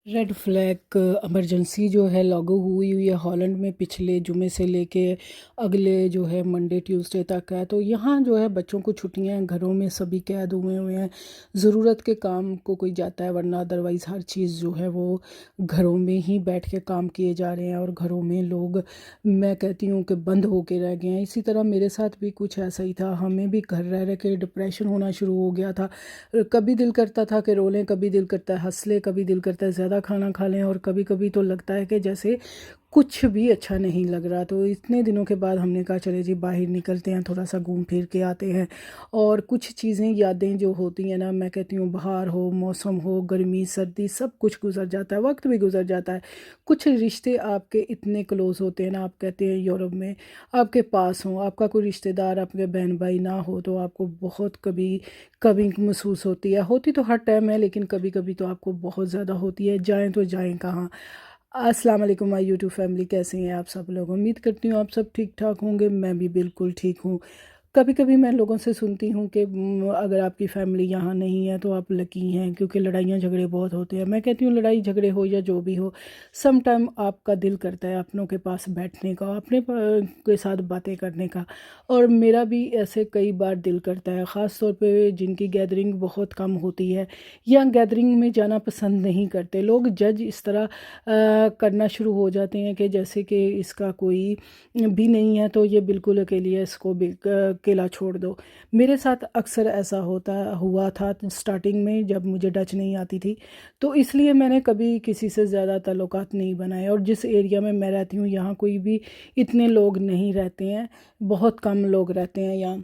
Red flag emergency जो है लागू हुई है हॉलैंड में पिछले जुमे से लेके अगले जो है मंडे ट्यूसडे तक है। तो यहाँ जो है बच्चों को छुट्टियां हैं, घरों में सभी कैद हुए हुए हैं। ज़रूरत के काम को कोई जाता है, वरना अदरवाइज़ हर चीज़ जो है वो घरों में ही बैठ के काम किए जा रहे हैं और घरों में लोग, मैं कहती हूँ कि बंद होके रह गए हैं। इसी तरह मेरे साथ भी कुछ ऐसा ही था, हमें भी घर रह रह के डिप्रेशन होना शुरू हो गया था। कभी दिल करता था कि रो लें, कभी दिल करता है हंस लें, कभी दिल करता है ज़्यादा खाना खा लें, और कभी कभी तो लगता है कि जैसे कुछ भी अच्छा नहीं लग रहा। तो इतने दिनों के बाद हमने कहा चले जी बाहर निकलते हैं, थोड़ा सा घूम फिर के आते हैं। और कुछ चीज़ें, यादें जो होती हैं ना, मैं कहती हूँ बहार हो, मौसम हो, गर्मी सर्दी, सब कुछ गुजर जाता है, वक्त भी गुजर जाता है। कुछ रिश्ते आपके इतने क्लोज़ होते हैं ना, आप कहते हैं यूरोप में आपके पास हो, आपका कोई रिश्तेदार, आपके बहन भाई ना हो, तो आपको बहुत कभी कभी महसूस होती है। होती तो हर टाइम है, लेकिन कभी कभी तो आपको बहुत ज़्यादा होती है। जाएं तो जाएं कहाँ। अस्सलाम वालेकुम माय यूट्यूब फैमिली, कैसे हैं आप सब लोग? उम्मीद करती हूँ आप सब ठीक ठाक होंगे। मैं भी बिल्कुल ठीक हूँ। कभी कभी मैं लोगों से सुनती हूँ कि अगर आपकी फैमिली यहाँ नहीं है तो आप लकी हैं, क्योंकि लड़ाइयाँ झगड़े बहुत होते हैं। मैं कहती हूँ लड़ाई झगड़े हो या जो भी हो, सम टाइम आपका दिल करता है अपनों के पास बैठने का, अपने के साथ बातें करने का। और मेरा भी ऐसे कई बार दिल करता है, ख़ास तौर पे जिनकी गैदरिंग बहुत कम होती है या गैदरिंग में जाना पसंद नहीं करते लोग। जज इस तरह करना शुरू हो जाते हैं कि जैसे कि इसका कोई भी नहीं है, तो ये बिल्कुल अकेली है, इसको भी अकेला छोड़ दो। मेरे साथ अक्सर ऐसा होता हुआ था स्टार्टिंग में, जब मुझे डच नहीं आती थी। तो इसलिए मैंने कभी किसी से ज़्यादा ताल्लुकात नहीं बनाए। और जिस एरिया में मैं रहती हूँ यहाँ कोई भी इतने लोग नहीं रहते हैं, बहुत कम लोग रहते हैं यहाँ।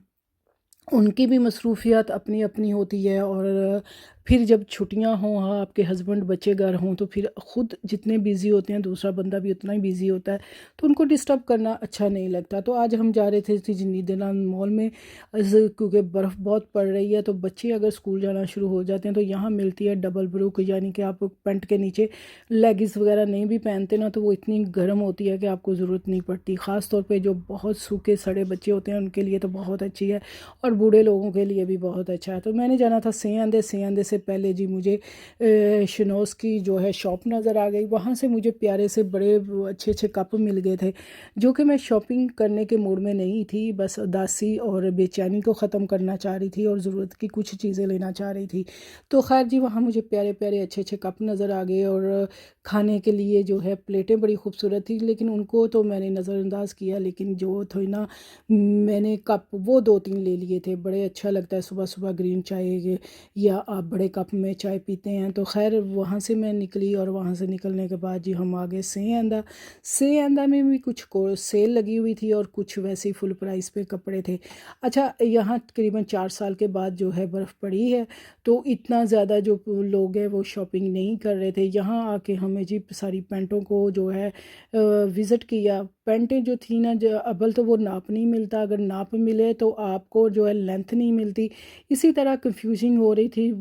उनकी भी मसरूफियत अपनी अपनी होती है। और फिर जब छुट्टियां हों, हाँ, आपके हस्बैंड बच्चे घर हों, तो फिर ख़ुद जितने बिज़ी होते हैं दूसरा बंदा भी उतना ही बिज़ी होता है, तो उनको डिस्टर्ब करना अच्छा नहीं लगता। तो आज हम जा रहे थे जी नीदरलैंड मॉल में, क्योंकि बर्फ़ बहुत पड़ रही है। तो बच्चे अगर स्कूल जाना शुरू हो जाते हैं तो यहाँ मिलती है डबल ब्रूक, यानी कि आप पेंट के नीचे लेगिस वगैरह नहीं भी पहनते ना, तो वो इतनी गर्म होती है कि आपको ज़रूरत नहीं पड़ती। ख़ास तौर पे जो बहुत सूखे सड़े बच्चे होते हैं उनके लिए तो बहुत अच्छी है, और बूढ़े लोगों के लिए भी बहुत अच्छा है। तो मैंने जाना था सेंधे से पहले जी मुझे शनोस की जो है शॉप नज़र आ गई। वहाँ से मुझे प्यारे से बड़े अच्छे अच्छे कप मिल गए थे, जो कि मैं शॉपिंग करने के मूड में नहीं थी, बस उदासी और बेचैनी को ख़त्म करना चाह रही थी और ज़रूरत की कुछ चीज़ें लेना चाह रही थी। तो खैर जी, वहाँ मुझे प्यारे प्यारे अच्छे अच्छे कप नज़र आ गए, और खाने के लिए जो है प्लेटें बड़ी खूबसूरत थी, लेकिन उनको तो मैंने नज़रअंदाज किया। लेकिन जो थी ना, मैंने कप वो दो तीन ले लिए थे। बड़े अच्छा लगता है सुबह सुबह ग्रीन चाय, या आप बड़े कप में चाय पीते हैं। तो खैर वहाँ से मैं निकली, और वहाँ से निकलने के बाद जी हम आ गए से आंदा में भी कुछ को सेल लगी हुई थी, और कुछ वैसे ही फुल प्राइस पे कपड़े थे। अच्छा, यहाँ तकरीबन 4 साल के बाद जो है बर्फ़ पड़ी है, तो इतना ज़्यादा जो लोग हैं वो शॉपिंग नहीं कर रहे थे। यहाँ आके हमें जी सारी पैंटों को जो है विज़िट किया। पैंटें जो थी ना, जो अव्वल तो वो नाप नहीं मिलता, अगर नाप मिले तो आपको जो है लेंथ नहीं मिलती। इसी तरह कंफ्यूजिंग हो रही थी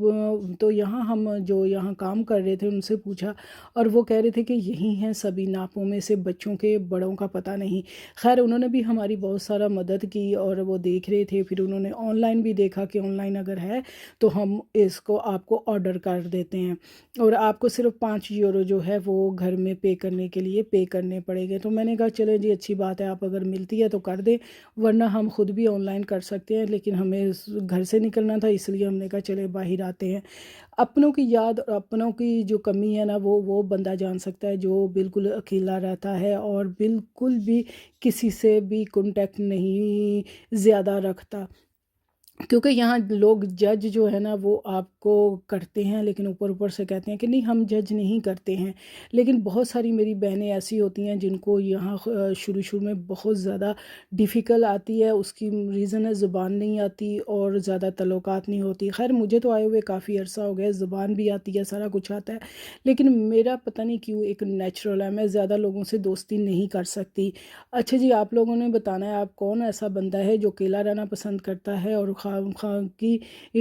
तो यहाँ हम जो यहाँ काम कर रहे थे उनसे पूछा, और वो कह रहे थे कि यही हैं सभी नापों में से, बच्चों के बड़ों का पता नहीं। खैर उन्होंने भी हमारी बहुत सारा मदद की, और वो देख रहे थे। फिर उन्होंने ऑनलाइन भी देखा कि ऑनलाइन अगर है तो हम इसको आपको ऑर्डर कर देते हैं, और आपको सिर्फ 5 यूरो जो है वो घर में पे करने के लिए पे करने पड़ेंगे। तो मैंने कहा चले जी अच्छी बात है, आप अगर मिलती है तो कर दें, वरना हम खुद भी ऑनलाइन कर सकते हैं। लेकिन हमें घर से निकलना था, इसलिए हमने कहा चले बाहर आते हैं। अपनों की याद और अपनों की जो कमी है ना, वो बंदा जान सकता है जो बिल्कुल अकेला रहता है और बिल्कुल भी किसी से भी कांटेक्ट नहीं ज़्यादा रखता। क्योंकि यहाँ लोग जज जो है ना वो आपको करते हैं, लेकिन ऊपर ऊपर से कहते हैं कि नहीं हम जज नहीं करते हैं। लेकिन बहुत सारी मेरी बहनें ऐसी होती हैं जिनको यहाँ शुरू शुरू में बहुत ज़्यादा डिफ़िकल्ट आती है। उसकी रीज़न है ज़ुबान नहीं आती और ज़्यादा तल्लुकात नहीं होती। खैर मुझे तो आए हुए काफ़ी अरसा हो गया, ज़ुबान भी आती है, सारा कुछ आता है, लेकिन मेरा पता नहीं क्यों एक नेचुरल है, मैं ज़्यादा लोगों से दोस्ती नहीं कर सकती। अच्छा जी, आप लोगों ने बताना है आप कौन ऐसा बंदा है जो अकेला रहना पसंद करता है, और خواہ خواہ کی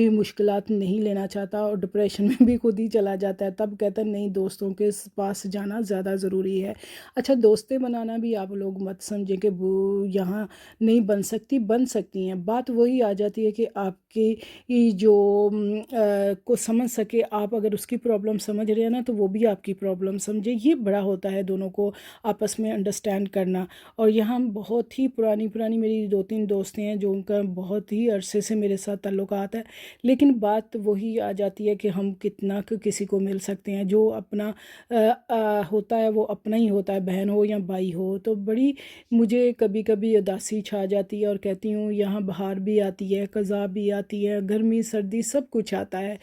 مشکلات نہیں لینا چاہتا اور ڈپریشن میں بھی خود ہی چلا جاتا ہے، تب کہتا ہے نہیں دوستوں کے پاس جانا زیادہ ضروری ہے۔ اچھا دوستیں بنانا بھی آپ لوگ مت سمجھیں کہ وہ یہاں نہیں بن سکتی ہیں، بات وہی آ جاتی ہے کہ آپ کی جو کو سمجھ سکے، آپ اگر اس کی پرابلم سمجھ رہے ہیں نا تو وہ بھی آپ کی پرابلم سمجھے، یہ بڑا ہوتا ہے دونوں کو آپس میں انڈرسٹینڈ کرنا۔ اور یہاں بہت ہی پرانی میری 2-3 دوستیں ہیں جو ان کا بہت ہی عرصے سے میرے ساتھ تعلقات ہے، لیکن بات وہی آ جاتی ہے کہ ہم کتنا کسی کو مل سکتے ہیں، جو اپنا ہوتا ہے وہ اپنا ہی ہوتا ہے، بہن ہو یا بھائی ہو۔ تو بڑی مجھے کبھی کبھی اداسی چھا جاتی ہے اور کہتی ہوں یہاں بہار بھی آتی ہے، خزاں بھی آتی ہے، گرمی سردی سب کچھ آتا ہے،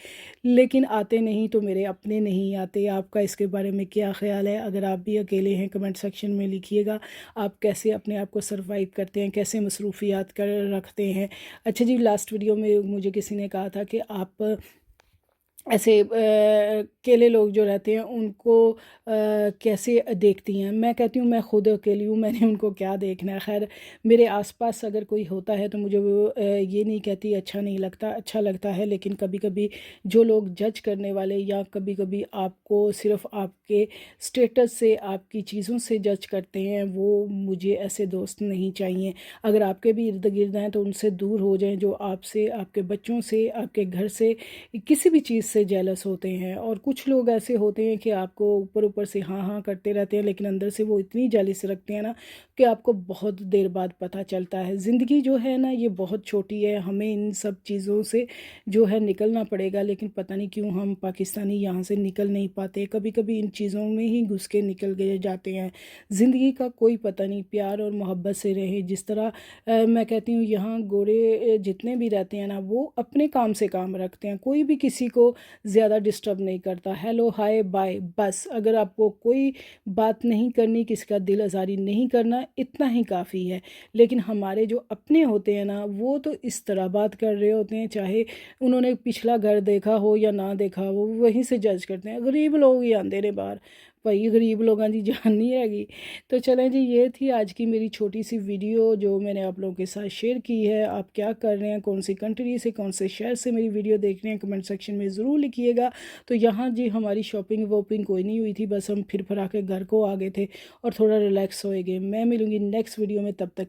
لیکن آتے نہیں تو میرے اپنے نہیں آتے۔ آپ کا اس کے بارے میں کیا خیال ہے؟ اگر آپ بھی اکیلے ہیں کمنٹ سیکشن میں لکھیے گا، آپ کیسے اپنے آپ کو سروائیو کرتے ہیں، کیسے مصروفیات کر رکھتے ہیں۔ اچھا جی، لاسٹ ویڈیو میں مجھے کسی نے کہا تھا کہ آپ ایسے اکیلے لوگ جو رہتے ہیں ان کو کیسے دیکھتی ہیں؟ میں کہتی ہوں میں خود اکیلی ہوں، میں نے ان کو کیا دیکھنا ہے۔ خیر میرے آس پاس اگر کوئی ہوتا ہے تو مجھے وہ یہ نہیں کہتی اچھا نہیں لگتا، اچھا لگتا ہے، لیکن کبھی کبھی جو لوگ جج کرنے والے یا کبھی کبھی آپ کو صرف آپ کے سٹیٹس سے، آپ کی چیزوں سے جج کرتے ہیں، وہ مجھے ایسے دوست نہیں چاہیے۔ اگر آپ کے بھی ارد گرد ہیں تو ان سے دور ہو جائیں، جو آپ سے، آپ کے بچوں سے، آپ کے گھر سے، کسی بھی چیز سے جیلس ہوتے ہیں۔ اور کچھ لوگ ایسے ہوتے ہیں کہ آپ کو اوپر سے ہاں ہاں کرتے رہتے ہیں، لیکن اندر سے وہ اتنی جیلس رکھتے ہیں نا کہ آپ کو بہت دیر بعد پتہ چلتا ہے۔ زندگی جو ہے نا یہ بہت چھوٹی ہے، ہمیں ان سب چیزوں سے جو ہے نکلنا پڑے گا، لیکن پتہ نہیں کیوں ہم پاکستانی یہاں سے نکل نہیں پاتے، کبھی کبھی ان چیزوں میں ہی گھس کے نکل گئے جاتے ہیں۔ زندگی کا کوئی پتہ نہیں، پیار اور محبت سے رہیں۔ جس طرح میں کہتی ہوں یہاں گورے جتنے بھی رہتے ہیں نا وہ اپنے کام سے کام رکھتے ہیں، کوئی بھی کسی کو زیادہ ڈسٹرب نہیں کرتا، ہیلو ہائے بائے، بس اگر آپ کو کوئی بات نہیں کرنی، کسی کا دل آزاری نہیں کرنا، اتنا ہی کافی ہے۔ لیکن ہمارے جو اپنے ہوتے ہیں نا وہ تو اس طرح بات کر رہے ہوتے ہیں، چاہے انہوں نے پچھلا گھر دیکھا ہو یا نہ دیکھا ہو، وہ وہیں سے جج کرتے ہیں۔ غریب لوگ ہی آندے نے باہر، بھائی غریب لوگوں کی جان نہیں رہے گی۔ تو چلیں جی، یہ تھی آج کی میری چھوٹی سی ویڈیو جو میں نے آپ لوگوں کے ساتھ شیئر کی ہے۔ آپ کیا کر رہے ہیں، کون سی کنٹری سے، کون سے شہر سے میری ویڈیو دیکھ رہے ہیں، کمنٹ سیکشن میں ضرور لکھیے گا۔ تو یہاں جی ہماری شاپنگ ووپنگ کوئی نہیں ہوئی تھی، بس ہم پھر آ کے گھر کو آ گئے تھے اور تھوڑا ریلیکس ہوئے گئے۔ میں ملوں گی نیکسٹ ویڈیو میں، تب تک